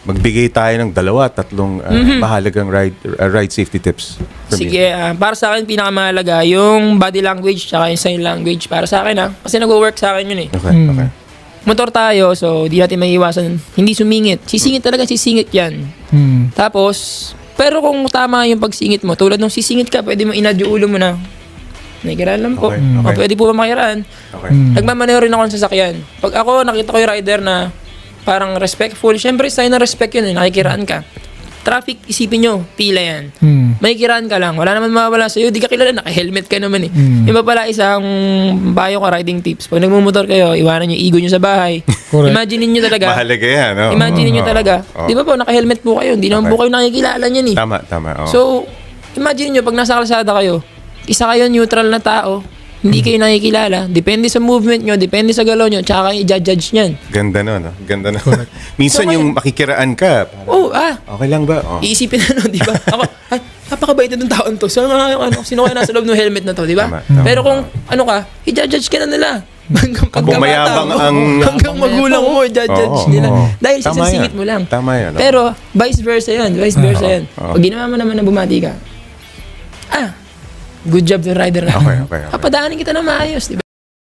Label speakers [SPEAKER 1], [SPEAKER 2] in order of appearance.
[SPEAKER 1] magbigay tayo ng 2-3 mahalagang ride safety tips.
[SPEAKER 2] Sige, para sa akin pinakamahalaga yung body language tsaka yung sign language para sa akin kasi nag-work sa akin yun eh.
[SPEAKER 1] Okay.
[SPEAKER 2] Motor tayo, so di natin maiiwasan hindi sumingit. Sisingit talaga, sisingit yan. Tapos, pero kung tama yung pagsingit mo, tulad nung sisingit ka, pwede mo inad yung ulo mo na. Nakikiraan lang po.
[SPEAKER 1] Okay.
[SPEAKER 2] O, pwede po ba makiraan?
[SPEAKER 1] Okay.
[SPEAKER 2] Nagmamaneho rin ako ng sasakyan. Pag ako, nakita ko yung rider na parang respectful, syempre sign ng respect yun nakikiraan ka. Traffic, isipin nyo, pila yan. May kiraan ka lang, wala naman mawawala sa'yo, di ka kilala, naka-helmet ka naman Iba pala isang bayo ka riding tips. Pag nagmumotor kayo, iwanan nyo ego nyo sa bahay. Imagine niyo talaga.
[SPEAKER 1] Mahalaga yan.
[SPEAKER 2] Imagine niyo talaga. Di ba po, naka-helmet po kayo, hindi naman po kayo nakikilala niyan
[SPEAKER 1] Tama.
[SPEAKER 2] So, imagine nyo, pag nasa kalsada kayo, isa kayo neutral na tao, hindi kayo nakikilala. Depende sa movement nyo, depende sa galaw nyo, tsaka kayo i-judge nyan.
[SPEAKER 1] Ganda nun. Ganda nun. Minsan yung makikiraan ka. Okay lang ba?
[SPEAKER 2] Iisipin na nun, di ba? Ako, napakabait na itong taon to. Sino kaya nasa loob ng helmet na to, di ba? Pero kung i-judge ka na nila.
[SPEAKER 1] Kung mayabang
[SPEAKER 2] hanggang magulang mo, i-judge nila. Dahil sa singit mo lang.
[SPEAKER 1] Tama yan.
[SPEAKER 2] Pero, vice versa yan. Pag ginawa mo naman na bumati ka, good job ng rider na.
[SPEAKER 1] Okay.
[SPEAKER 2] Papadaanin kita na maayos, di ba?